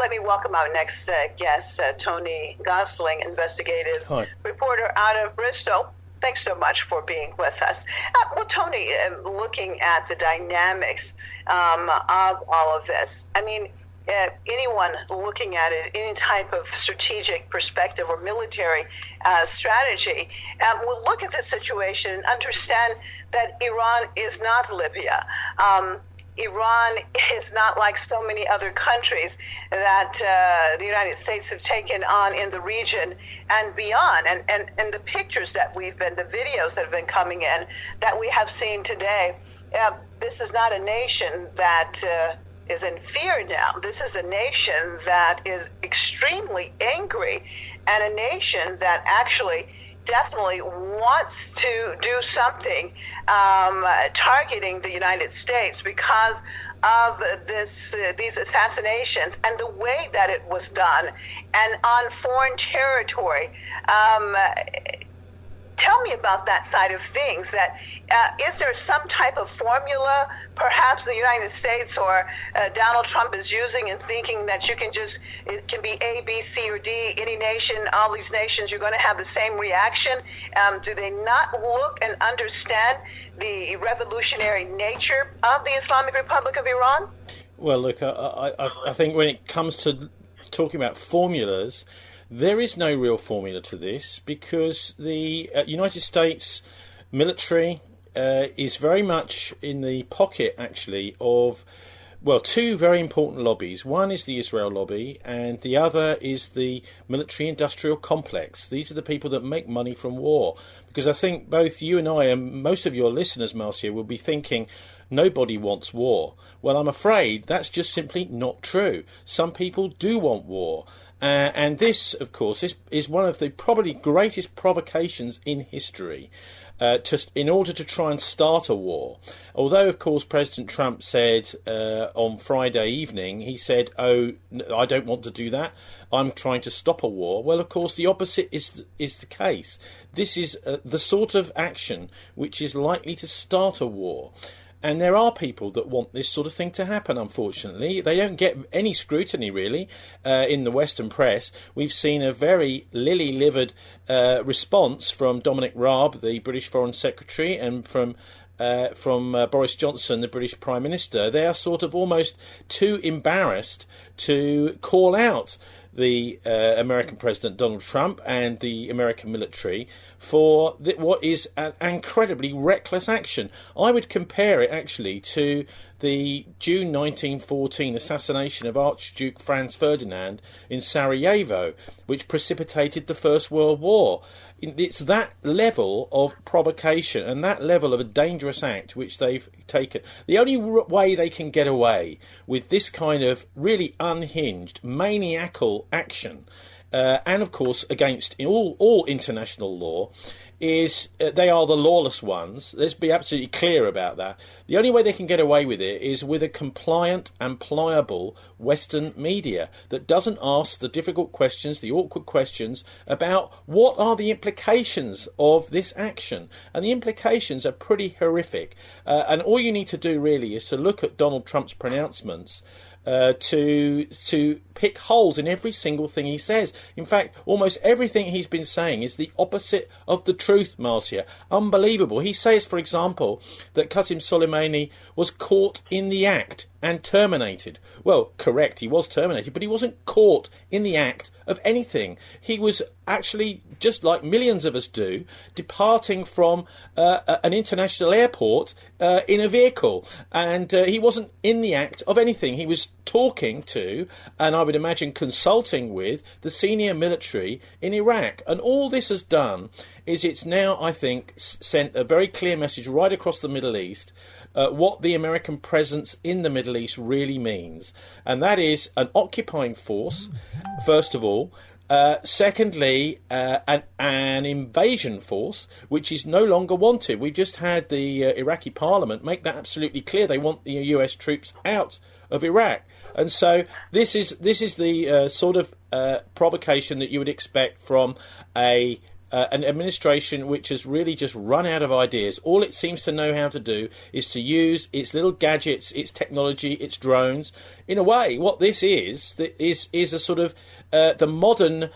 let me welcome our next guest, Tony Gosling, investigative reporter out of Bristol. Thanks so much for being with us. Well, Tony, looking at the dynamics of all of this, I mean, anyone looking at it, any type of strategic perspective or military strategy, will look at this situation and understand that Iran is not Libya. Iran is not like so many other countries that the United States have taken on in the region and beyond. And the pictures that the videos that have been coming in that we have seen today, this is not a nation that is in fear now. This is a nation that is extremely angry and a nation that actually definitely wants to do something targeting the United States because of these assassinations and the way that it was done and on foreign territory. Tell me about that side of things. That is there some type of formula perhaps the United States or Donald Trump is using and thinking that it can be A, B, C, or D, any nation, all these nations, you're going to have the same reaction? Do they not look and understand the revolutionary nature of the Islamic Republic of Iran? Well, look, I think when it comes to talking about formulas, there is no real formula to this because the United States military is very much in the pocket, actually, of, well, two very important lobbies. One is the Israel lobby and the other is the military-industrial complex. These are the people that make money from war. Because I think both you and I and most of your listeners, Marzieh, will be thinking, nobody wants war. Well, I'm afraid that's just simply not true. Some people do want war. And this, of course, is one of the probably greatest provocations in history in order to try and start a war. Although, of course, President Trump said on Friday evening, he said, I don't want to do that. I'm trying to stop a war. Well, of course, the opposite is the case. This is the sort of action which is likely to start a war. And there are people that want this sort of thing to happen, unfortunately. They don't get any scrutiny, really, in the Western press. We've seen a very lily-livered response from Dominic Raab, the British Foreign Secretary, and from Boris Johnson, the British Prime Minister. They are sort of almost too embarrassed to call out the American President Donald Trump and the American military for what is an incredibly reckless action. I would compare it actually to the June 1914 assassination of Archduke Franz Ferdinand in Sarajevo, which precipitated the First World War. It's that level of provocation and that level of a dangerous act which they've taken. The only way they can get away with this kind of really unhinged, maniacal action, and of course against all international law, is they are the lawless ones. Let's be absolutely clear about that. The only way they can get away with it is with a compliant and pliable Western media that doesn't ask the difficult questions, the awkward questions about what are the implications of this action. And the implications are pretty horrific. And all you need to do really is to look at Donald Trump's pronouncements to pick holes in every single thing he says. In fact, almost everything he's been saying is the opposite of the truth, Marzieh. Unbelievable. He says, for example, that Qasem Soleimani was caught in the act and terminated. Well, correct, he was terminated, but he wasn't caught in the act of anything. He was actually, just like millions of us do, departing from an international airport in a vehicle. And he wasn't in the act of anything. He was talking to, and I would imagine consulting with, the senior military in Iraq. And all this has done is it's now, I think, sent a very clear message right across the Middle East what the American presence in the Middle East really means. And that is an occupying force, first of all. Secondly, an invasion force, which is no longer wanted. We've just had the Iraqi parliament make that absolutely clear. They want the US troops out of Iraq. And so this is the sort of provocation that you would expect from a an administration which has really just run out of ideas. All it seems to know how to do is to use its little gadgets, its technology, its drones. In a way, what this is a sort of the modern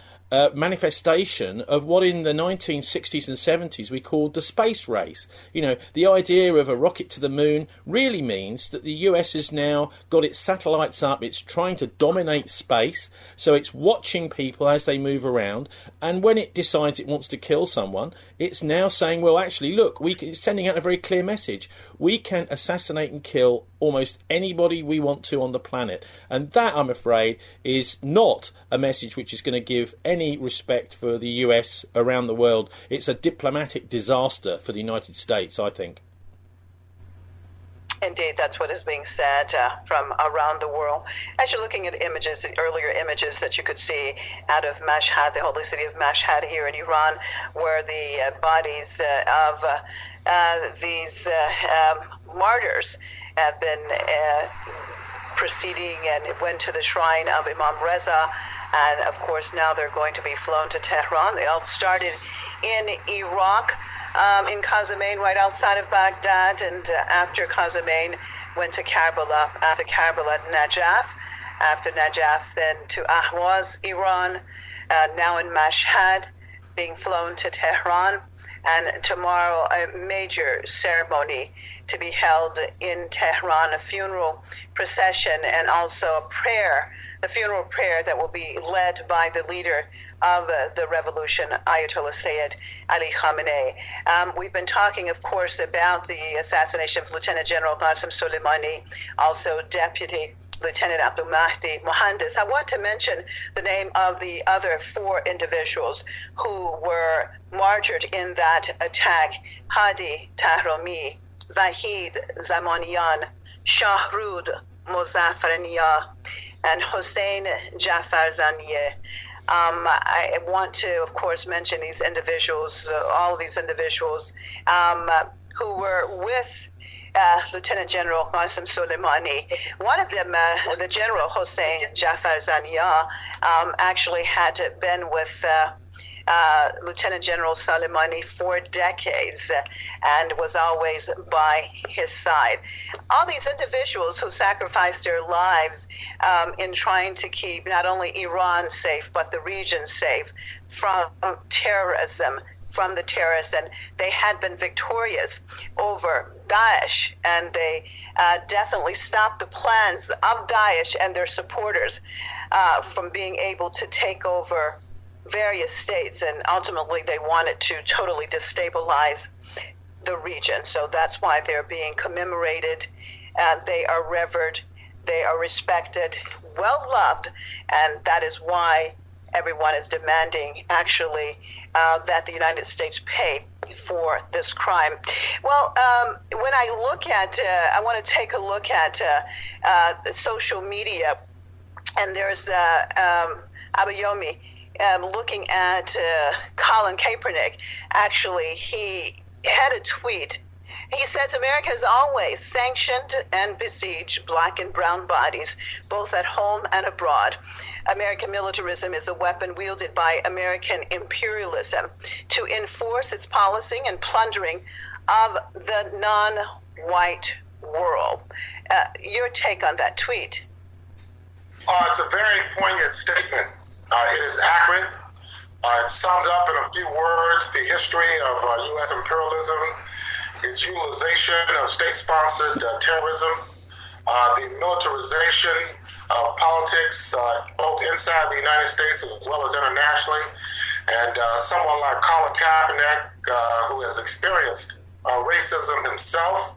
manifestation of what in the 1960s and 70s we called the space race. You know, the idea of a rocket to the moon really means that the US has now got its satellites up, it's trying to dominate space, so it's watching people as they move around, and when it decides it wants to kill someone, it's now saying, well, actually, look, it's sending out a very clear message. We can assassinate and kill almost anybody we want to on the planet. And that, I'm afraid, is not a message which is going to give any respect for the US around the world. It's a diplomatic disaster for the United States, I think. Indeed, that's what is being said from around the world. As you're looking at images, earlier images that you could see out of Mashhad, the holy city of Mashhad here in Iran, where the bodies of these martyrs have been proceeding and went to the shrine of Imam Reza. And, of course, now they're going to be flown to Tehran. They all started in Iraq, in Qasem, right outside of Baghdad. And after Qasem, went to Karbala. After Karbala, Najaf. After Najaf, then to Ahwaz, Iran. Now in Mashhad, being flown to Tehran. And tomorrow, a major ceremony to be held in Tehran, a funeral procession and also a prayer, the funeral prayer that will be led by the leader of the revolution, Ayatollah Sayyid Ali Khamenei. We've been talking, of course, about the assassination of Lieutenant General Qasem Soleimani, also Deputy Lieutenant Abdul Mahdi Mohandes. I want to mention the name of the other 4 individuals who were martyred in that attack: Hadi Tahrami, Vahid Zamanian, Shahrud Mozaffarania, and Hossein Jafarzanieh. I want to, of course, mention these individuals, all these individuals who were with Lieutenant General Qasem Soleimani. One of them, the General Hossein Jafarzanieh, actually had been with Lieutenant General Soleimani for decades and was always by his side. All these individuals who sacrificed their lives in trying to keep not only Iran safe, but the region safe from terrorism, from the terrorists, and they had been victorious over Daesh, and they definitely stopped the plans of Daesh and their supporters from being able to take over various states, and ultimately they wanted to totally destabilize the region. So that's why they're being commemorated, they are revered, they are respected, well loved, and that is why everyone is demanding, actually, that the United States pay for this crime. Well, when I look at, I want to take a look at social media, and there's Abayomi looking at Colin Kaepernick. Actually, he had a tweet. He says America has always sanctioned and besieged black and brown bodies, both at home and abroad. American militarism is a weapon wielded by American imperialism to enforce its policing and plundering of the non-white world. Your take on that tweet? It's a very poignant statement. It is accurate. It sums up in a few words the history of U.S. imperialism, its utilization of state-sponsored terrorism, the militarization of politics, both inside the United States as well as internationally. And someone like Colin Kaepernick, who has experienced racism himself,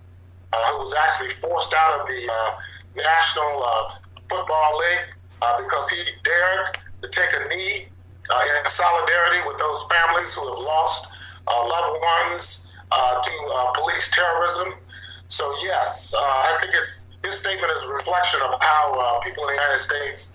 who was actually forced out of the National Football League because he dared to take a knee in solidarity with those families who have lost loved ones to police terrorism. So yes, I think his statement is a reflection of how people in the United States,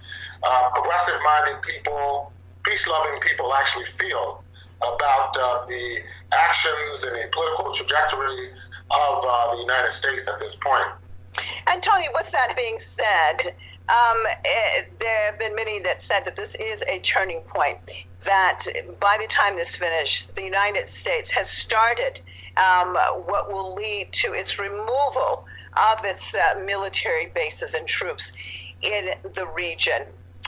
progressive-minded people, peace-loving people actually feel about the actions and the political trajectory of the United States at this point. And Tony, with that being said, There have been many that said that this is a turning point, that by the time this finishes, the United States has started what will lead to its removal of its military bases and troops in the region.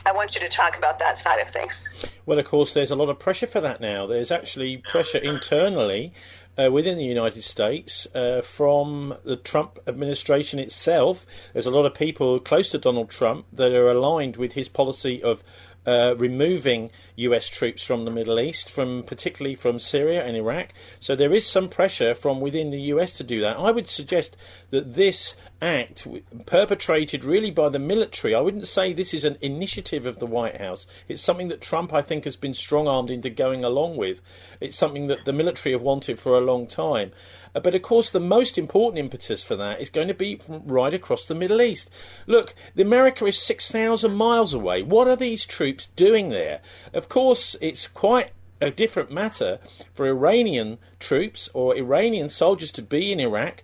I want you to talk about that side of things. Well, of course, there's a lot of pressure for that now. There's actually pressure internally within the United States from the Trump administration itself. There's a lot of people close to Donald Trump that are aligned with his policy of removing US troops from the Middle East, particularly from Syria and Iraq. So there is some pressure from within the US to do that. I would suggest that this act, perpetrated really by the military, I wouldn't say this is an initiative of the White House. It's something that Trump, I think, has been strong-armed into going along with. It's something that the military have wanted for a long time. But of course, the most important impetus for that is going to be from right across the Middle East. Look, America is 6,000 miles away. What are these troops doing there? Of course, it's quite a different matter for Iranian troops or Iranian soldiers to be in Iraq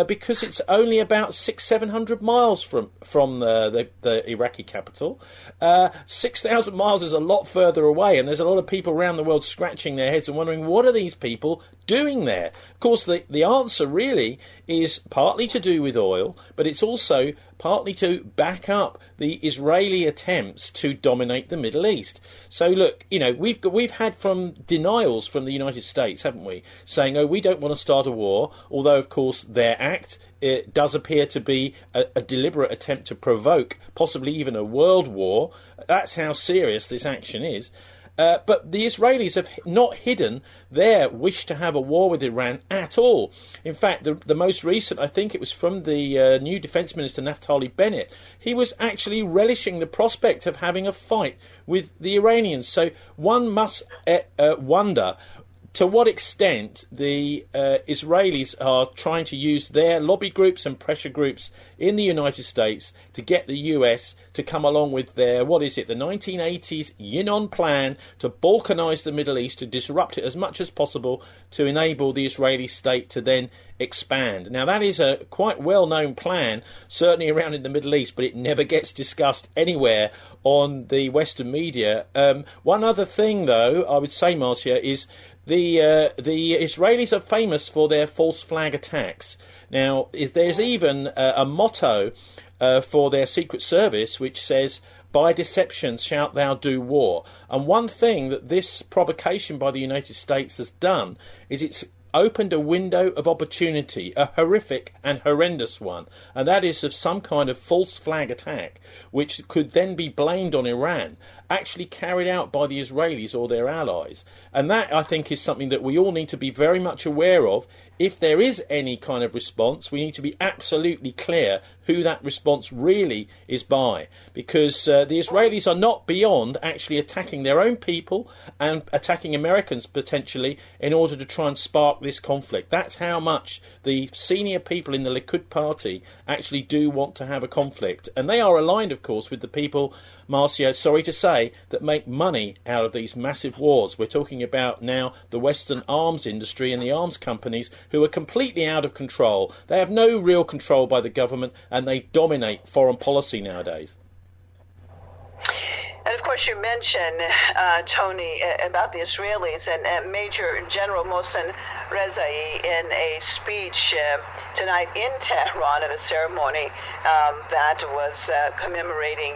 because it's only about 600-700 miles from the Iraqi capital. 6,000 miles is a lot further away, and there's a lot of people around the world scratching their heads and wondering, what are these people doing there? Of course, the answer really is partly to do with oil, but it's also partly to back up the Israeli attempts to dominate the Middle East. So look, we've had from denials from the United States, haven't we, saying, oh, we don't want to start a war, although of course their act, it does appear to be a deliberate attempt to provoke possibly even a world war. That's how serious this action is. But the Israelis have not hidden their wish to have a war with Iran at all. In fact, the most recent, I think it was from the new Defence Minister Naftali Bennett, he was actually relishing the prospect of having a fight with the Iranians. So one must wonder to what extent the Israelis are trying to use their lobby groups and pressure groups in the United States to get the US to come along with their, the 1980s Yinon plan to balkanise the Middle East, to disrupt it as much as possible, to enable the Israeli state to then expand. Now, that is a quite well-known plan, certainly around in the Middle East, but it never gets discussed anywhere on the Western media. One other thing, though, I would say, Marzieh, is the Israelis are famous for their false flag attacks. Now, there's even a motto for their secret service which says, "By deception shalt thou do war." And one thing that this provocation by the United States has done is it's opened a window of opportunity, a horrific and horrendous one, and that is of some kind of false flag attack, which could then be blamed on Iran, actually carried out by the Israelis or their allies. And that, I think, is something that we all need to be very much aware of. If there is any kind of response, we need to be absolutely clear who that response really is by, because the Israelis are not beyond actually attacking their own people and attacking Americans potentially in order to try and spark this conflict. That's how much the senior people in the Likud party actually do want to have a conflict. And they are aligned, of course, with the people, Marzieh, sorry to say, that make money out of these massive wars. We're talking about now the Western arms industry and the arms companies who are completely out of control. They have no real control by the government, and they dominate foreign policy nowadays. And of course, you mentioned, Tony, about the Israelis, and Major General Mohsen Rezaei, in a speech tonight in Tehran at a ceremony that was commemorating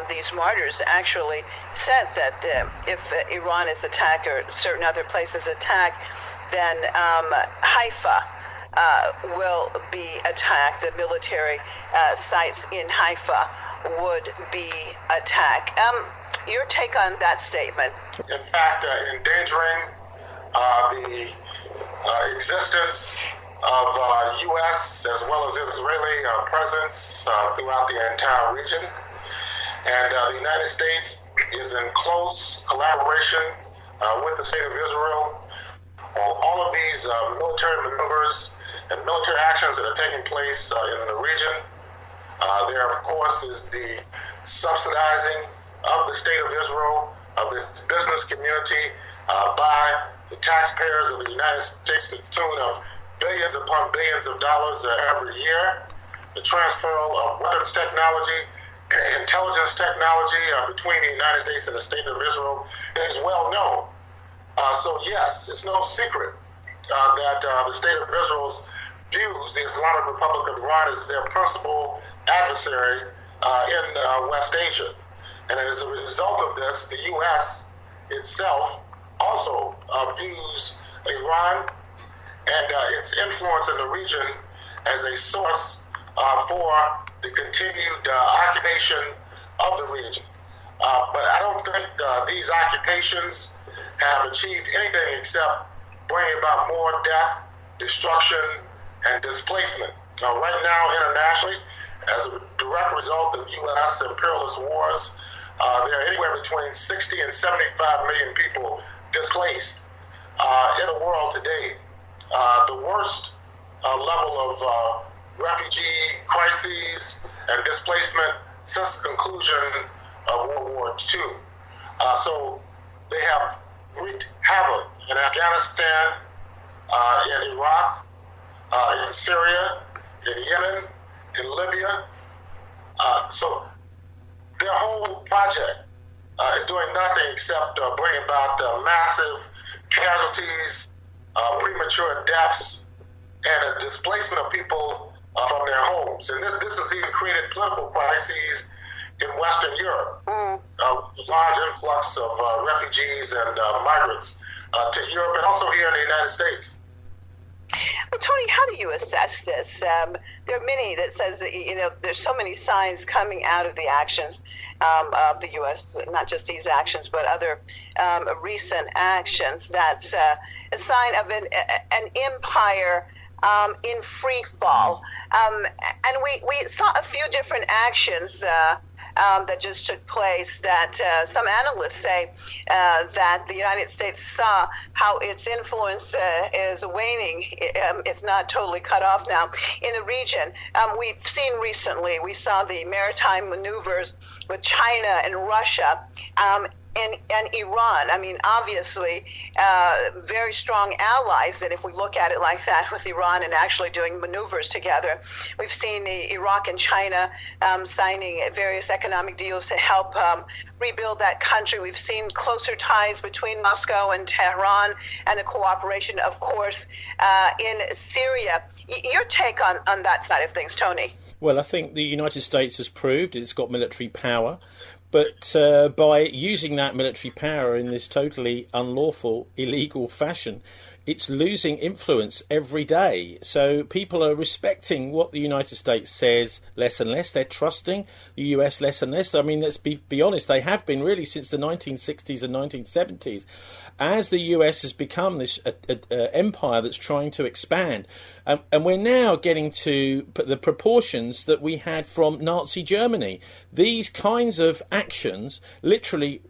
these martyrs, actually said that if Iran is attacked or certain other places attacked, then Haifa will be attacked. The military sites in Haifa would be attacked. Your take on that statement? In fact, endangering the existence of U.S. as well as Israeli presence throughout the entire region. And the United States is in close collaboration with the State of Israel on all of these military maneuvers and military actions that are taking place in the region. There, of course, is the subsidizing of the State of Israel, of its business community, by the taxpayers of the United States to the tune of billions upon billions of dollars every year. The transfer of weapons technology intelligence technology between the United States and the State of Israel is well known. So yes, it's no secret that the State of Israel views the Islamic Republic of Iran as their principal adversary in West Asia. And as a result of this, the U.S. itself also views Iran and its influence in the region as a source for the continued occupation of the region. But I don't think these occupations have achieved anything except bringing about more death, destruction, and displacement. Right now, internationally, as a direct result of U.S. imperialist wars, there are anywhere between 60 and 75 million people displaced in the world today. The worst level of refugee crises and displacement since the conclusion of World War II. So they have wreaked havoc in Afghanistan, in Iraq, in Syria, in Yemen, in Libya. So their whole project is doing nothing except bring about massive casualties, premature deaths, and a displacement of people from their homes. And this has even created political crises in Western Europe, large influx of refugees and migrants to Europe and also here in the United States. Well, Tony, how do you assess this? There are many that says that, there's so many signs coming out of the actions of the U.S., not just these actions, but other recent actions, that's a sign of an empire in free fall. And we saw a few different actions that just took place that some analysts say that the United States saw how its influence is waning, if not totally cut off now, in the region. We've seen recently, we saw the maritime maneuvers with China and Russia, and Iran. I mean, obviously, very strong allies that if we look at it like that with Iran and actually doing maneuvers together. We've seen Iraq and China signing various economic deals to help rebuild that country. We've seen closer ties between Moscow and Tehran and the cooperation, of course, in Syria. Your take on that side of things, Tony? Well, I think the United States has proved it's got military power. But by using that military power in this totally unlawful, illegal fashion, it's losing influence every day. So people are respecting what the United States says less and less. They're trusting the US less and less. I mean, let's be honest, they have been really since the 1960s and 1970s. As the US has become this empire that's trying to expand. And we're now getting to the proportions that we had from Nazi Germany. These kinds of actions, literally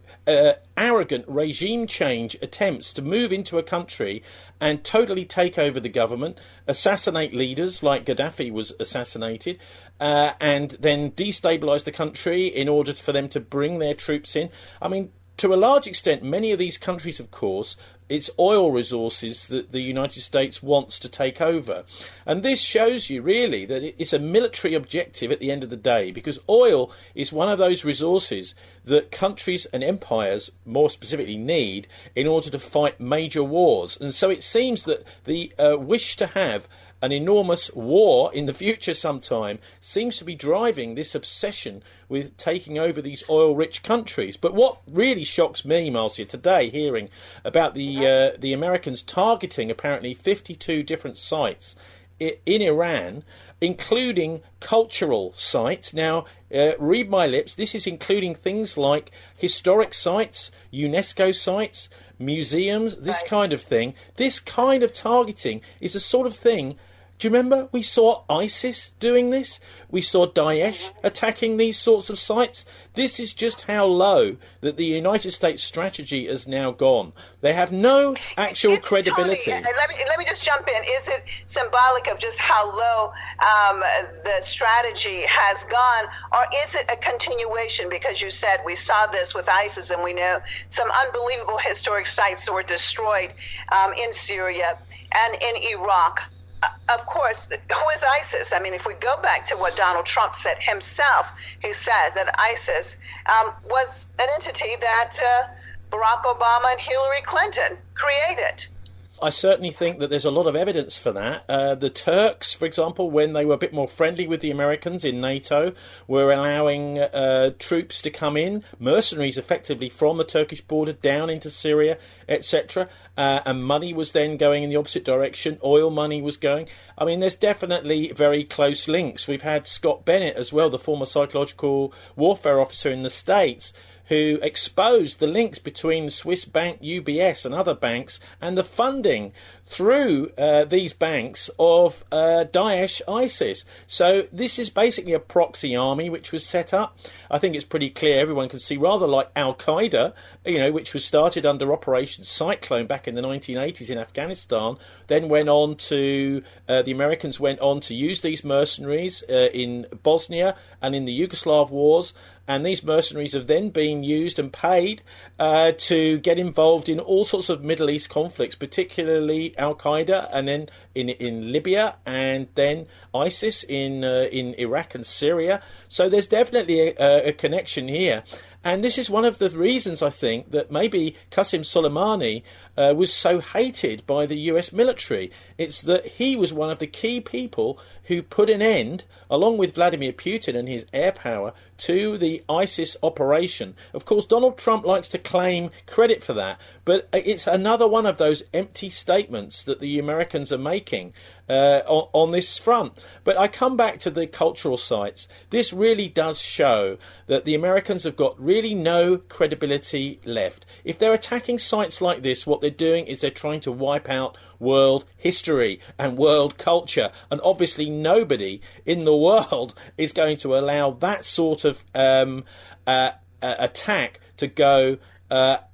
arrogant regime change attempts to move into a country and totally take over the government, assassinate leaders like Gaddafi was assassinated, and then destabilise the country in order for them to bring their troops in. I mean, to a large extent, many of these countries, of course, it's oil resources that the United States wants to take over. And this shows you, really, that it's a military objective at the end of the day, because oil is one of those resources that countries and empires, more specifically, need in order to fight major wars. And so it seems that the wish to have an enormous war in the future sometime seems to be driving this obsession with taking over these oil-rich countries. But what really shocks me, Marzieh, today, hearing about the Americans targeting apparently 52 different sites in Iran, including cultural sites. Now, read my lips, this is including things like historic sites, UNESCO sites, museums, this kind of thing. This kind of targeting is a sort of thing. Do you remember we saw ISIS doing this? We saw Daesh attacking these sorts of sites. This is just how low that the United States strategy has now gone. They have no actual credibility. Tony, let me just jump in. Is it symbolic of just how low the strategy has gone, or is it a continuation? Because you said we saw this with ISIS, and we know some unbelievable historic sites that were destroyed in Syria and in Iraq. of course, who is ISIS? I mean, if we go back to what Donald Trump said himself, he said that ISIS was an entity that Barack Obama and Hillary Clinton created. I certainly think that there's a lot of evidence for that. The Turks, for example, when they were a bit more friendly with the Americans in NATO, were allowing troops to come in, mercenaries effectively from the Turkish border down into Syria, etc. And money was then going in the opposite direction. Oil money was going. I mean, there's definitely very close links. We've had Scott Bennett as well, the former psychological warfare officer in the States, who exposed the links between the Swiss bank UBS and other banks and the funding through these banks of Daesh, ISIS. So this is basically a proxy army which was set up. I think it's pretty clear, everyone can see, rather like Al-Qaeda, which was started under Operation Cyclone back in the 1980s in Afghanistan, then went on to, the Americans went on to use these mercenaries in Bosnia and in the Yugoslav wars, and these mercenaries have then been used and paid to get involved in all sorts of Middle East conflicts, particularly Al-Qaeda, and then in Libya, and then ISIS in Iraq and Syria. So there's definitely a connection here. And this is one of the reasons, I think, that maybe Qasem Soleimani was so hated by the US military. It's that he was one of the key people who put an end, along with Vladimir Putin and his air power, to the ISIS operation. Of course, Donald Trump likes to claim credit for that, but it's another one of those empty statements that the Americans are making on this front. But I come back to the cultural sites. This really does show that the Americans have got really no credibility left. If they're attacking sites like this, what they're doing is they're trying to wipe out world history and world culture, and obviously nobody in the world is going to allow that sort of attack to go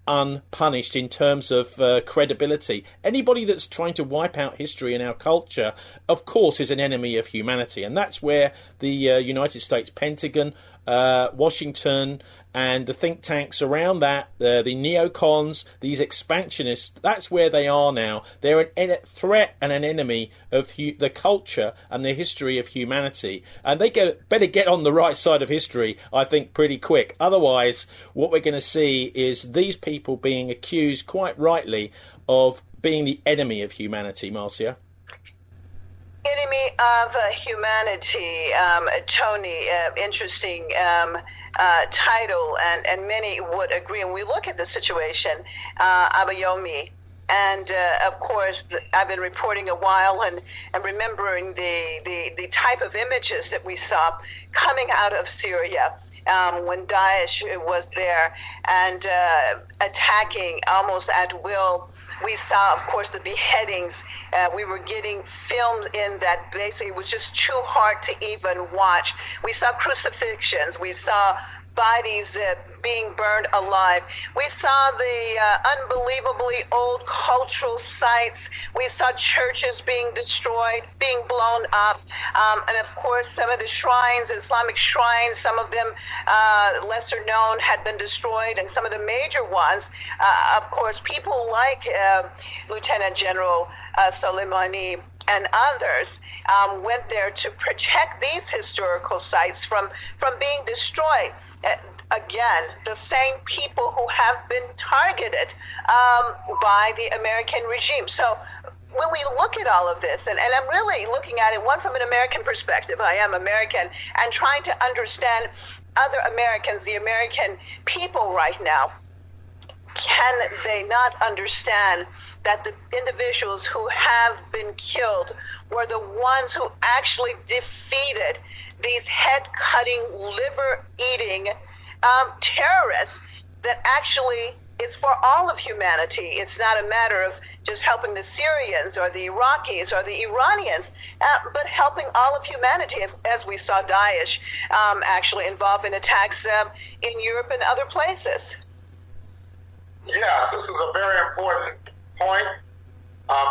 unpunished in terms of credibility. Anybody that's trying to wipe out history and our culture, of course, is an enemy of humanity, and that's where the United States Pentagon, Washington, and the think tanks around that, the neocons, these expansionists, that's where they are now. They're a threat and an enemy of the culture and the history of humanity. And they better get on the right side of history, I think, pretty quick. Otherwise, what we're going to see is these people being accused, quite rightly, of being the enemy of humanity, Marzieh. Enemy of humanity, Tony, interesting title, and many would agree. And we look at the situation, Abayomi, and of course, I've been reporting a while and remembering the type of images that we saw coming out of Syria when Daesh was there and attacking almost at will. We saw, of course, the beheadings. We were getting films in that basically was just too hard to even watch. We saw crucifixions. We saw bodies being burned alive. We saw the unbelievably old cultural sites. We saw churches being destroyed, being blown up. And of course, some of the shrines, Islamic shrines, some of them lesser known, had been destroyed. And some of the major ones, of course, people like Lieutenant General Soleimani and others went there to protect these historical sites from being destroyed. Again, the same people who have been targeted by the American regime. So when we look at all of this, and I'm really looking at it, one from an American perspective, I am American, and trying to understand other Americans, the American people right now, can they not understand that the individuals who have been killed were the ones who actually defeated these head-cutting, liver-eating terrorists that actually is for all of humanity? It's not a matter of just helping the Syrians or the Iraqis or the Iranians, but helping all of humanity, as we saw Daesh actually involved in attacks in Europe and other places. Yes, this is a very important point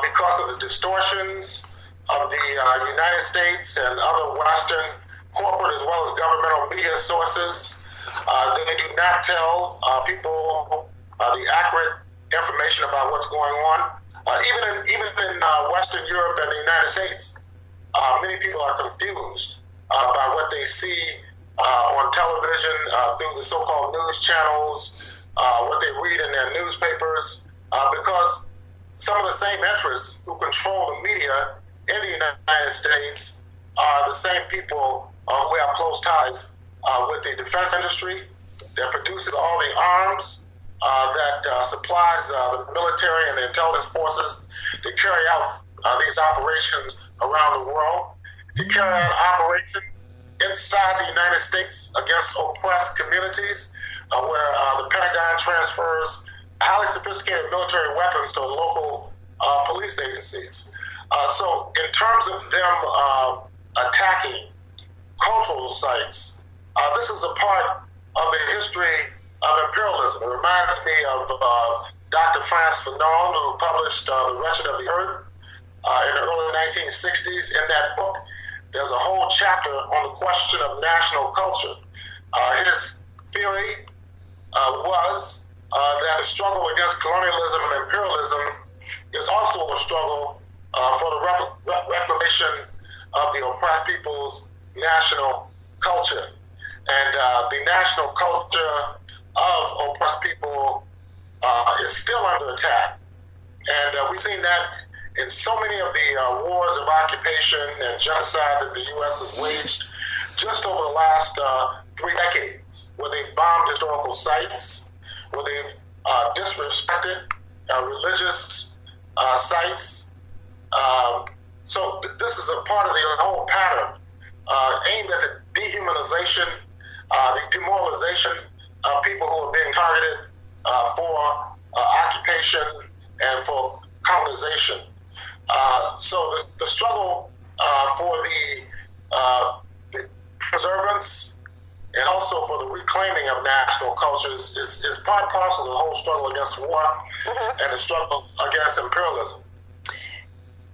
because of the distortions of the United States and other Western corporate as well as governmental media sources. They do not tell people the accurate information about what's going on. Even in Western Europe and the United States, many people are confused by what they see on television, through the so-called news channels, what they read in their newspapers, because some of the same interests who control the media in the United States are the same people who have close ties with the defense industry that produces all the arms, that supplies the military and the intelligence forces to carry out these operations around the world, to carry out operations inside the United States against oppressed communities, where the Pentagon transfers highly sophisticated military weapons to local police agencies. So in terms of them attacking cultural sites, this is a part of the history of imperialism. It reminds me of Dr. Franz Fanon, who published The Wretched of the Earth in the early 1960s. In that book, there's a whole chapter on the question of national culture. His theory was that the struggle against colonialism and imperialism is also a struggle for the reclamation of the oppressed people's national culture. And the national culture of oppressed people is still under attack. And we've seen that in so many of the wars of occupation and genocide that the U.S. has waged just over the last 3 decades, where they've bombed historical sites, where they've disrespected religious sites. So this is a part of the whole pattern aimed at the dehumanization, the demoralization of people who are being targeted for occupation and for colonization. So the struggle for the preservance and also for the reclaiming of national cultures is part and parcel of the whole struggle against war and the struggle against imperialism.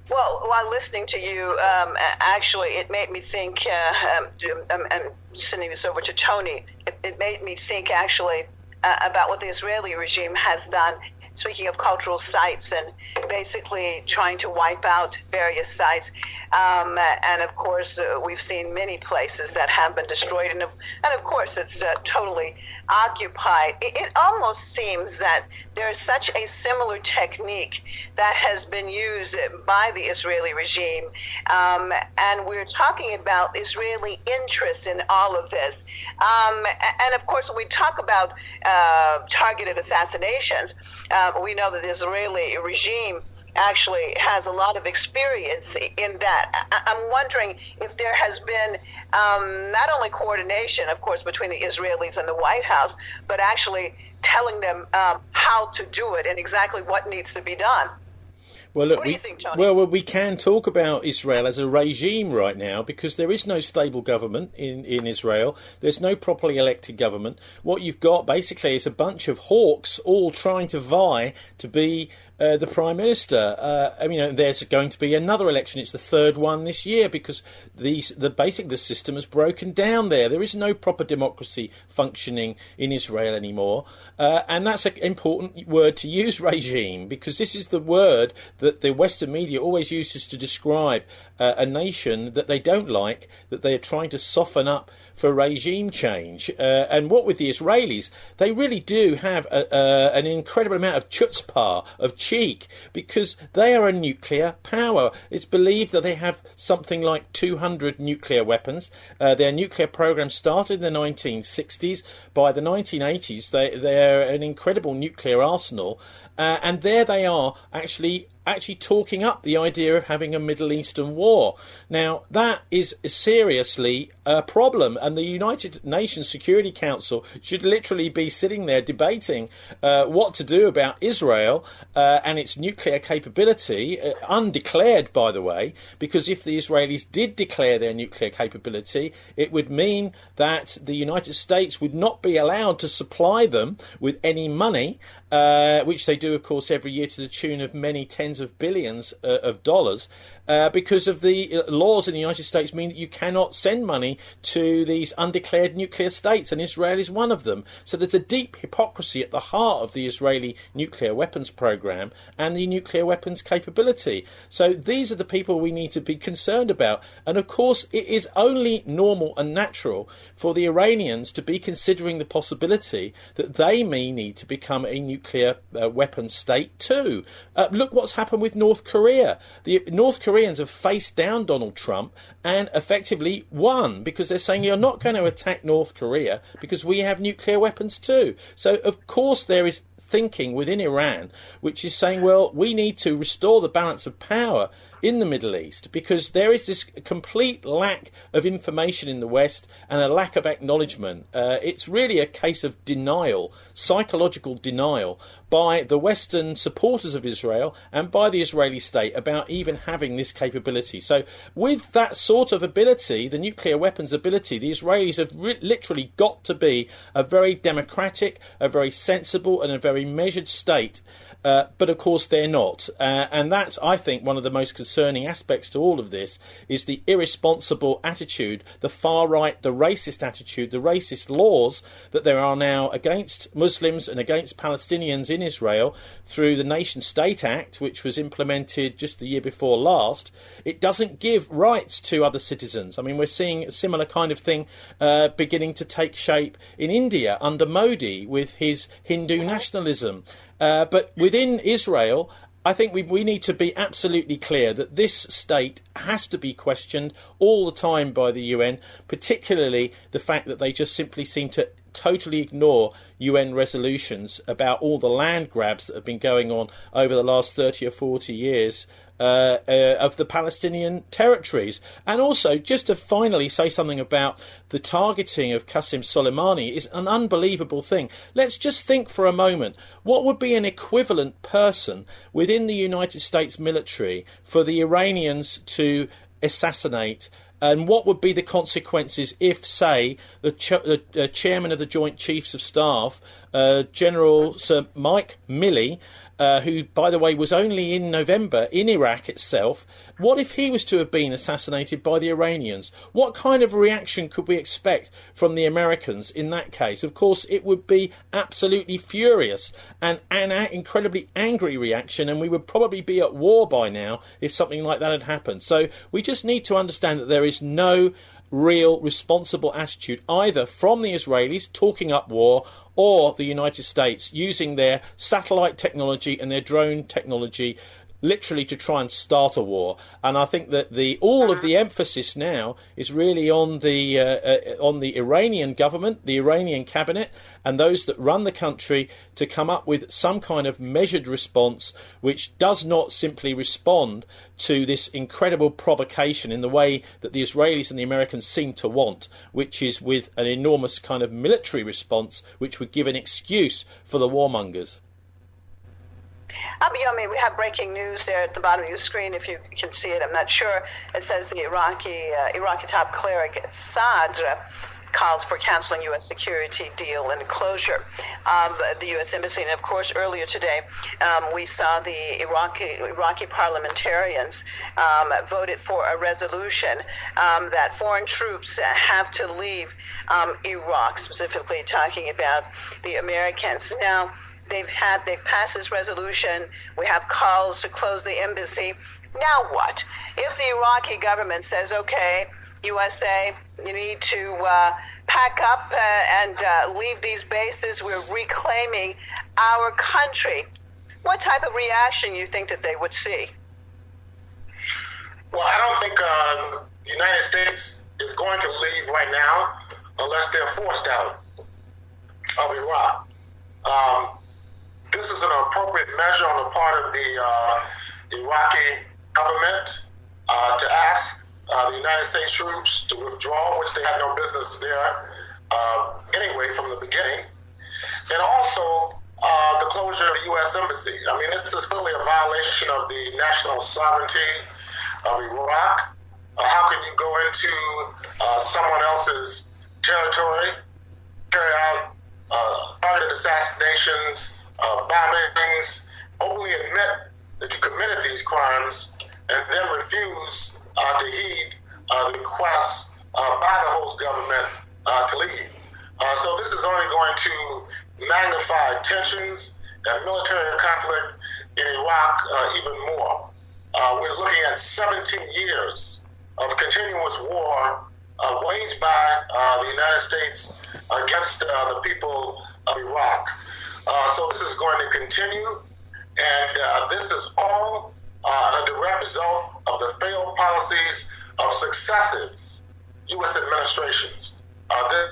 Well, while listening to you, actually, it made me think, I'm sending this over to Tony, it made me think, actually, about what the Israeli regime has done, speaking of cultural sites and basically trying to wipe out various sites. And, of course, we've seen many places that have been destroyed. And of course, it's totally occupied. It almost seems that there is such a similar technique that has been used by the Israeli regime. And we're talking about Israeli interest in all of this. And, of course, when we talk about targeted assassinations, we know that the Israeli regime actually has a lot of experience in that. I'm wondering if there has been not only coordination, of course, between the Israelis and the White House, but actually telling them how to do it and exactly what needs to be done. Well, look, what do you think, Tony? Well, we can talk about Israel as a regime right now because there is no stable government in Israel. There's no properly elected government. What you've got basically is a bunch of hawks all trying to vie to be the Prime Minister. There's going to be another election. It's the third one this year because the system has broken down there. There is no proper democracy functioning in Israel anymore. And that's an important word to use, regime, because this is the word that the Western media always uses to describe a nation that they don't like, that they are trying to soften up for regime change. And what with the Israelis, they really do have an incredible amount of chutzpah, of cheek, because they are a nuclear power. It's believed that they have something like 200 nuclear weapons. Their nuclear program started in the 1960s. By the 1980s, they're an incredible nuclear arsenal. And there they are actually talking up the idea of having a Middle Eastern war. Now, that is seriously a problem, and the United Nations Security Council should literally be sitting there debating what to do about Israel and its nuclear capability, undeclared, by the way, because if the Israelis did declare their nuclear capability, it would mean that the United States would not be allowed to supply them with any money, which they do, of course, every year to the tune of many tens of billions of dollars. because of the laws in the United States mean that you cannot send money to these undeclared nuclear states, and Israel is one of them. So there's a deep hypocrisy at the heart of the Israeli nuclear weapons program and the nuclear weapons capability. So these are the people we need to be concerned about. And of course, it is only normal and natural for the Iranians to be considering the possibility that they may need to become a nuclear weapons state too. Look what's happened with North Korea. The North Koreans have faced down Donald Trump and effectively won, because they're saying you're not going to attack North Korea because we have nuclear weapons too. So of course there is thinking within Iran which is saying, well, we need to restore the balance of power in the Middle East, because there is this complete lack of information in the West and a lack of acknowledgement. It's really a case of denial, psychological denial, by the Western supporters of Israel and by the Israeli state about even having this capability. So with that sort of ability, the nuclear weapons ability, the Israelis have literally got to be a very democratic, a very sensible and a very measured state. But of course they're not. And that's, I think, one of the most concerning aspects to all of this is the irresponsible attitude, the far right, the racist attitude, the racist laws that there are now against Muslims and against Palestinians in Israel through the Nation State Act, which was implemented just the year before last. It doesn't give rights to other citizens. I mean, we're seeing a similar kind of thing beginning to take shape in India under Modi with his Hindu nationalism. But within Israel, I think we need to be absolutely clear that this state has to be questioned all the time by the UN, particularly the fact that they just simply seem to totally ignore UN resolutions about all the land grabs that have been going on over the last 30 or 40 years of the Palestinian territories. And also, just to finally say something about the targeting of Qasem Soleimani is an unbelievable thing. Let's just think for a moment, what would be an equivalent person within the United States military for the Iranians to assassinate? And what would be the consequences if, say, the chairman of the Joint Chiefs of Staff, General Mark Milley, who, by the way, was only in November in Iraq itself, what if he was to have been assassinated by the Iranians? What kind of reaction could we expect from the Americans in that case? Of course, it would be absolutely furious and an incredibly angry reaction, and we would probably be at war by now if something like that had happened. So we just need to understand that there is no real responsible attitude either from the Israelis talking up war or the United States using their satellite technology and their drone technology literally to try and start a war. And I think that all of the emphasis now is really on the Iranian government, the Iranian cabinet, and those that run the country to come up with some kind of measured response which does not simply respond to this incredible provocation in the way that the Israelis and the Americans seem to want, which is with an enormous kind of military response which would give an excuse for the warmongers. Abayomi, we have breaking news there at the bottom of your screen, if you can see it. I'm not sure. It says the Iraqi top cleric Sadr calls for canceling U.S. security deal and closure of the U.S. Embassy. And, of course, earlier today, we saw the Iraqi parliamentarians voted for a resolution that foreign troops have to leave Iraq, specifically talking about the Americans. Now, They've passed this resolution. We have calls to close the embassy. Now what? If the Iraqi government says, okay, USA, you need to pack up and leave these bases, we're reclaiming our country, what type of reaction you think that they would see? Well, I don't think the United States is going to leave right now unless they're forced out of Iraq. This is an appropriate measure on the part of the Iraqi government to ask the United States troops to withdraw, which they had no business there anyway from the beginning, and also the closure of the U.S. Embassy. I mean, this is clearly a violation of the national sovereignty of Iraq. How can you go into someone else's territory, carry out targeted assassinations, bombings, openly admit that you committed these crimes, and then refuse to heed the requests by the host government to leave. So this is only going to magnify tensions and military conflict in Iraq even more. We're looking at 17 years of continuous war waged by the United States against the people of Iraq. So this is going to continue, and this is all a direct result of the failed policies of successive U.S. administrations.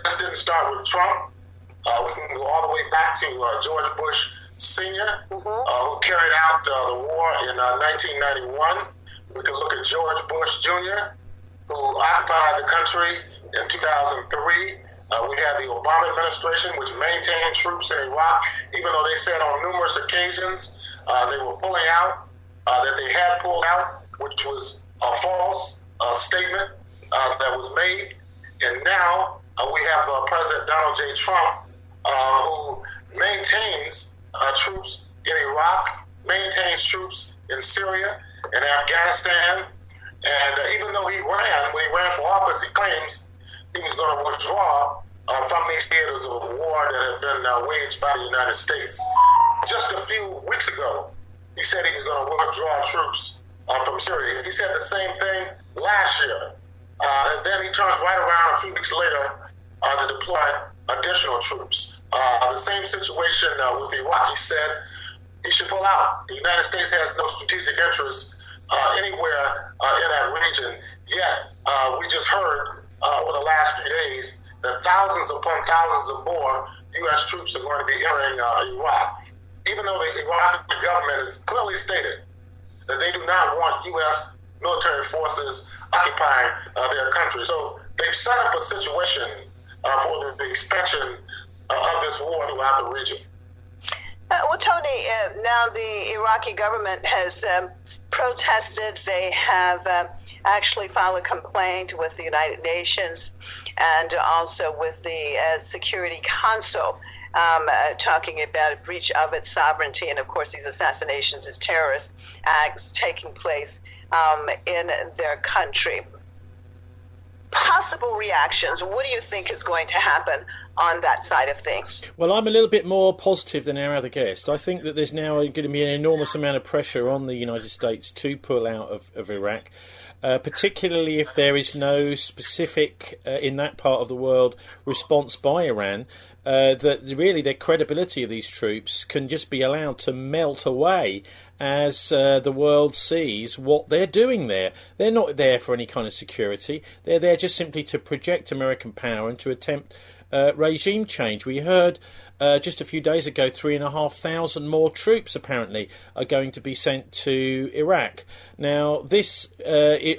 This didn't start with Trump. We can go all the way back to George Bush Sr., who carried out the war in 1991. We could look at George Bush Jr., who occupied the country in 2003. We had the Obama administration, which maintained troops in Iraq, even though they said on numerous occasions they were pulling out, that they had pulled out, which was a false statement that was made. And now we have President Donald J. Trump, who maintains troops in Iraq, maintains troops in Syria and Afghanistan. And even though when he ran for office, he claims he was going to withdraw from these theaters of war that have been waged by the United States. Just a few weeks ago, he said he was going to withdraw troops from Syria. He said the same thing last year. And then he turns right around a few weeks later to deploy additional troops. The same situation with Iraq. He said he should pull out. The United States has no strategic interest anywhere in that region. Yet, we just heard over the last few days that thousands upon thousands of more U.S. troops are going to be entering Iraq, even though the Iraqi government has clearly stated that they do not want U.S. military forces occupying their country. So they've set up a situation for the expansion of this war throughout the region. Well, Tony, now the Iraqi government has protested. They have actually filed a complaint with the United Nations and also with the Security Council, talking about a breach of its sovereignty and, of course, these assassinations as terrorist acts taking place in their country. Possible reactions. What do you think is going to happen on that side of things? Well, I'm a little bit more positive than our other guest. I think that there's now going to be an enormous amount of pressure on the United States to pull out of Iraq, particularly if there is no specific, in that part of the world, response by Iran. That really the credibility of these troops can just be allowed to melt away as the world sees what they're doing there. They're not there for any kind of security. They're there just simply to project American power and to attempt regime change. We heard just a few days ago 3,500 more troops apparently are going to be sent to Iraq. Now, this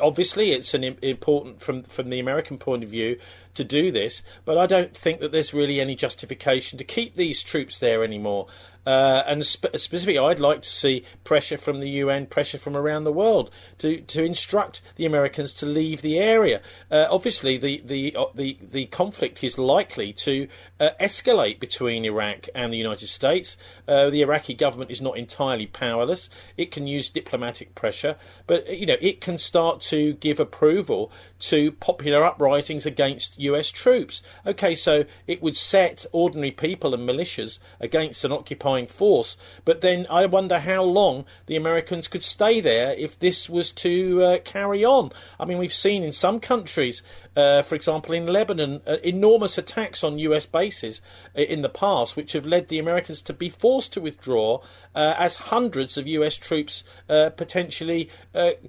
obviously it's an important from the American point of view to do this, but I don't think that there's really any justification to keep these troops there anymore. And specifically, I'd like to see pressure from the UN, pressure from around the world to instruct the Americans to leave the area. Obviously, the conflict is likely to escalate between Iraq and the United States. The Iraqi government is not entirely powerless. It can use diplomatic pressure, but it can start to give approval to popular uprisings against US troops. Okay, so it would set ordinary people and militias against an occupying force, but then I wonder how long the Americans could stay there if this was to carry on. I mean, we've seen in some countries, for example in Lebanon, enormous attacks on US bases in the past, which have led the Americans to be forced to withdraw as hundreds of US troops potentially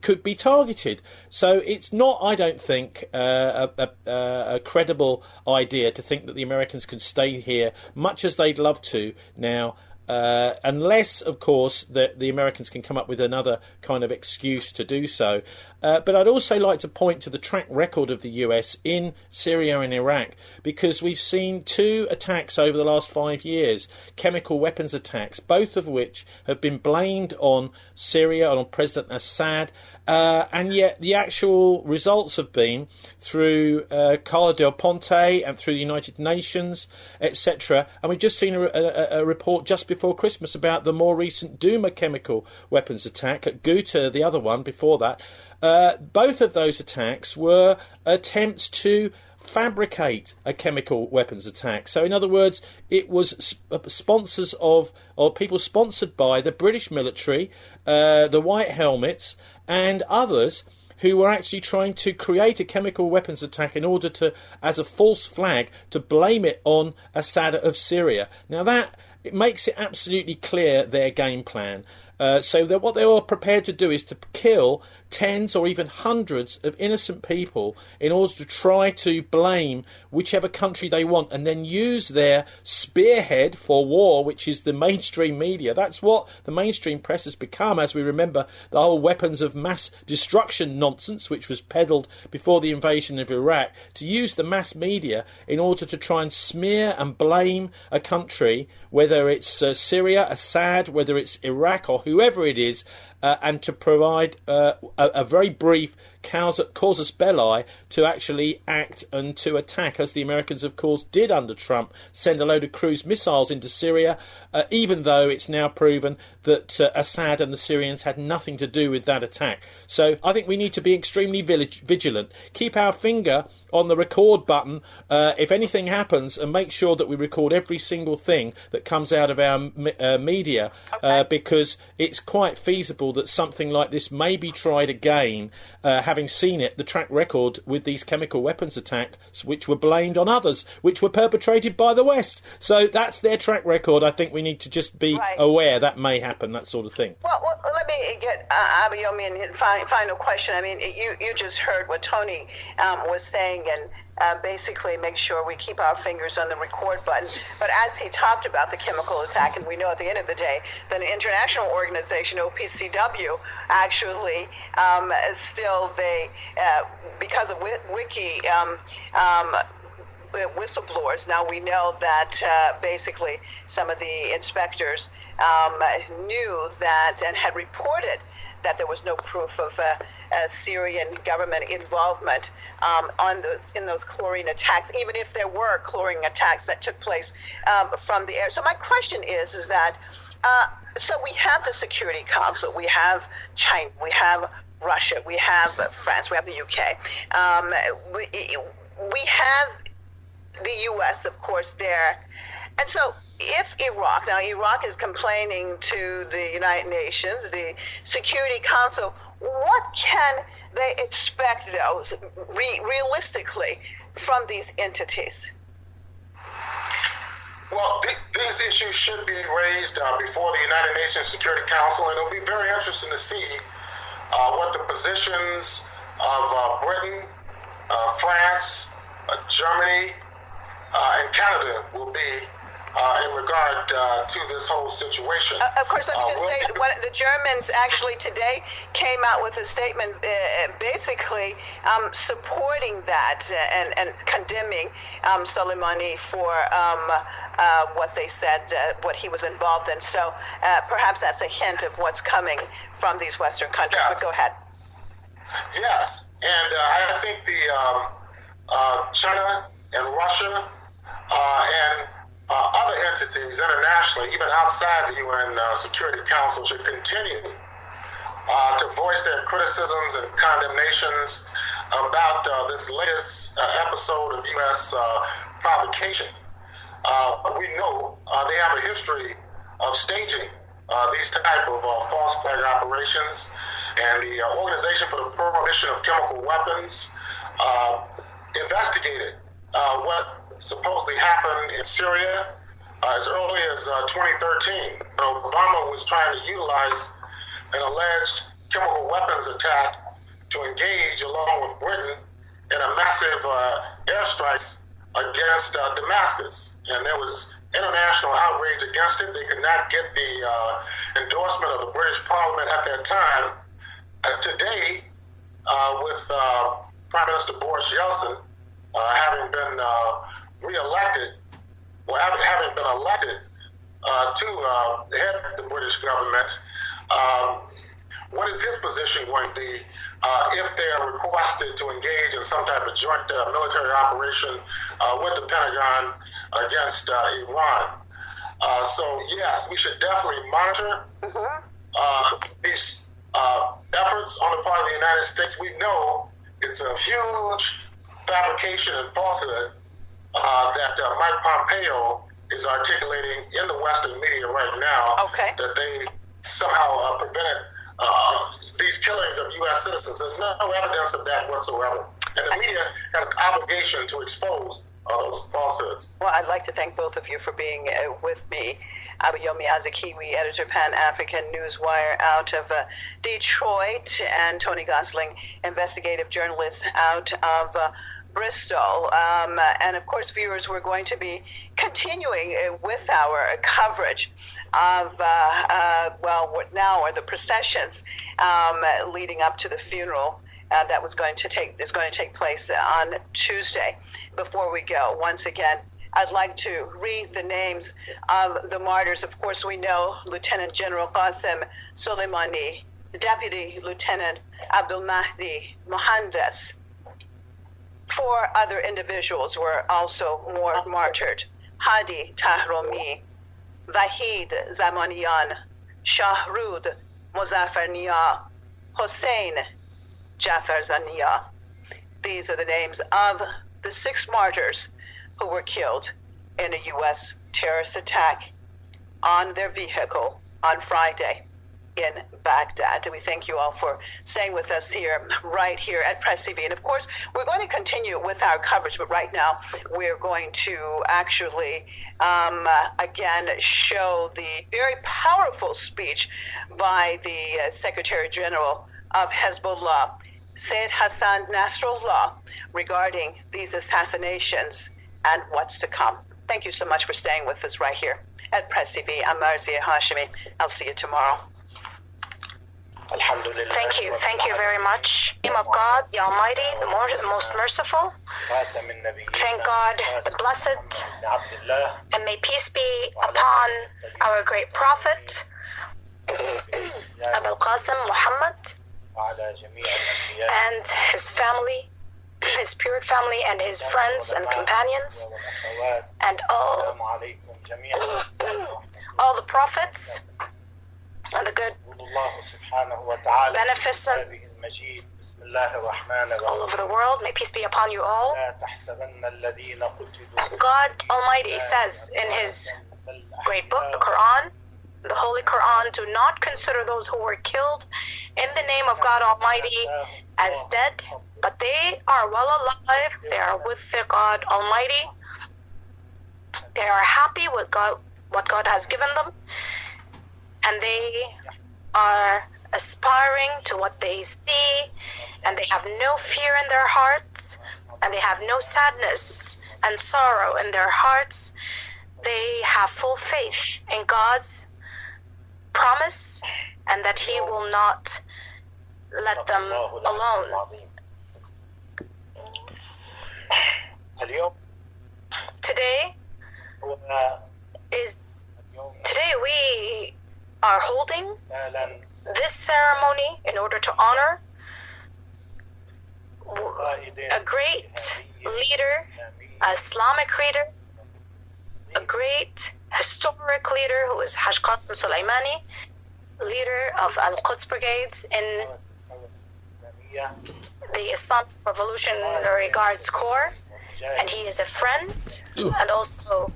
could be targeted. So it's not, I don't think, a credible idea to think that the Americans can stay here, much as they'd love to now, unless, of course, the Americans can come up with another kind of excuse to do so. But I'd also like to point to the track record of the US in Syria and Iraq, because we've seen 2 attacks over the last 5 years, chemical weapons attacks, both of which have been blamed on Syria and on President Assad. And yet the actual results have been through Carla Del Ponte and through the United Nations, etc. And we've just seen a report just before Christmas about the more recent Douma chemical weapons attack at Ghouta, the other one before that. Both of those attacks were attempts to fabricate a chemical weapons attack. So in other words, it was sponsors of, or people sponsored by the British military, the White Helmets and others who were actually trying to create a chemical weapons attack in order to, as a false flag, to blame it on Assad of Syria. Now that, it makes it absolutely clear their game plan. So that what they were prepared to do is to kill tens or even hundreds of innocent people in order to try to blame whichever country they want, and then use their spearhead for war, which is the mainstream media. That's what the mainstream press has become, as we remember the whole weapons of mass destruction nonsense which was peddled before the invasion of Iraq, to use the mass media in order to try and smear and blame a country, whether it's Syria, Assad, whether it's Iraq or whoever it is, and to provide a very brief casus belli to actually act and to attack, as the Americans, of course, did under Trump, send a load of cruise missiles into Syria, even though it's now proven that Assad and the Syrians had nothing to do with that attack. So I think we need to be extremely vigilant, keep our finger on the record button if anything happens, and make sure that we record every single thing that comes out of our media, because it's quite feasible that something like this may be tried again, having seen it, the track record with these chemical weapons attacks, which were blamed on others, which were perpetrated by the West. So that's their track record. I think we need to just be aware that may happen, that sort of thing. Well let me get Abayomi in final question. I mean, you just heard what Tony was saying, and basically make sure we keep our fingers on the record button. But as he talked about the chemical attack, and we know at the end of the day that an international organization, OPCW, actually still they, because of wiki whistleblowers, now we know that basically some of the inspectors knew that and had reported that there was no proof of Syrian government involvement in those chlorine attacks, even if there were chlorine attacks that took place from the air. So my question is that so we have the Security Council, we have China, we have Russia, we have France, we have the UK, we have the U.S., of course, there. And so if Iraq is complaining to the United Nations, the Security Council, what can they expect, though, realistically, from these entities? Well, these issues should be raised before the United Nations Security Council, and it'll be very interesting to see what the positions of Britain, France, Germany, and Canada will be in regard to this whole situation. Of course, let me just say, the Germans actually today came out with a statement basically supporting that and condemning Soleimani for what they said, what he was involved in. So perhaps that's a hint of what's coming from these Western countries. Yes. But go ahead. Yes, and I think the China and Russia and other entities internationally, even outside the UN Security Council, should continue to voice their criticisms and condemnations about this latest episode of U.S. provocation. We know they have a history of staging these type of false flag operations, and the Organization for the Prohibition of Chemical Weapons investigated what supposedly happened in Syria as early as 2013. Obama was trying to utilize an alleged chemical weapons attack to engage, along with Britain, in a massive airstrikes against Damascus. And there was international outrage against it. They could not get the endorsement of the British Parliament at that time. Today, with Prime Minister Boris Yeltsin having been re-elected, or having been elected to head the British government. What is his position going to be if they are requested to engage in some type of joint military operation with the Pentagon against Iran? So yes, we should definitely monitor these efforts on the part of the United States. We know it's a huge fabrication and falsehood that Mike Pompeo is articulating in the Western media right now, that they somehow prevented these killings of U.S. citizens. There's no evidence of that whatsoever. And the media has an obligation to expose those falsehoods. Well, I'd like to thank both of you for being with me. Abayomi Azikiwe, editor, Pan-African Newswire out of Detroit, and Tony Gosling, investigative journalist out of Bristol. And of course, viewers, we're going to be continuing with our coverage of, what now are the processions leading up to the funeral that is going to take place on Tuesday. Before we go, once again, I'd like to read the names of the martyrs. Of course, we know Lieutenant General Qasem Soleimani, Deputy Lieutenant Abdul Mahdi Mohandas. 4 other individuals were also martyred: Hadi Tahromi, Vahid Zamanian, Shahrud Muzaffarnia, Hossein Jafarzania. These are the names of the 6 martyrs who were killed in a U.S. terrorist attack on their vehicle on Friday in Baghdad. We thank you all for staying with us right here at PressTV. And of course, we're going to continue with our coverage, but right now we're going to actually again show the very powerful speech by the Secretary General of Hezbollah, Sayyid Hassan Nasrallah, regarding these assassinations and what's to come. Thank you so much for staying with us right here at PressTV. I'm Marzieh Hashemi. I'll see you tomorrow. Thank you very much. In the name of God, the Almighty, the most merciful. Thank God, the blessed, and may peace be upon our great prophet, Abul Qasem Muhammad, and his family, his pure family, and his friends and companions, and all the prophets and the good, beneficent all over the world. May peace be upon you all. God Almighty says in his great book, the Quran, the Holy Quran, do not consider those who were killed in the name of God Almighty as dead, but they are well alive. They are with their God Almighty. They are happy with God, what God has given them, and they are aspiring to what they see, and they have no fear in their hearts, and they have no sadness and sorrow in their hearts. They have full faith in God's promise, and that He will not let them alone. Today we are holding this ceremony in order to honor a great leader, an Islamic leader, a great historic leader who is Qasem Soleimani, leader of Al-Quds brigades in the Islamic Revolutionary Guards Corps, and he is a friend and also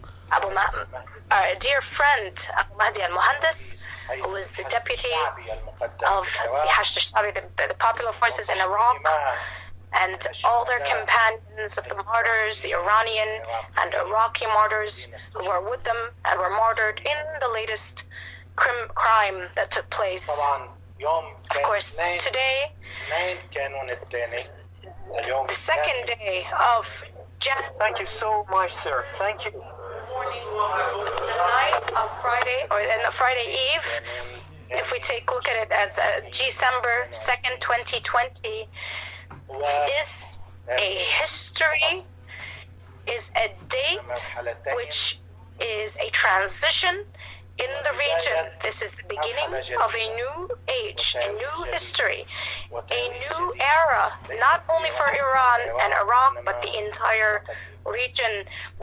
a dear friend, Abu Mahdi al-Muhandis, who is the deputy of the Hashd al-Shabi, the popular forces in Iraq, and all their companions of the martyrs, the Iranian and Iraqi martyrs who were with them and were martyred in the latest crime that took place. Of course, today, the second day of January. Thank you so much, sir. Thank you. The night of Friday, or in the Friday Eve, if we take a look at it as December 2nd, 2020, is a history, is a date which is a transition in the region. This is the beginning of a new age, a new history, a new era, not only for Iran and Iraq, but the entire region.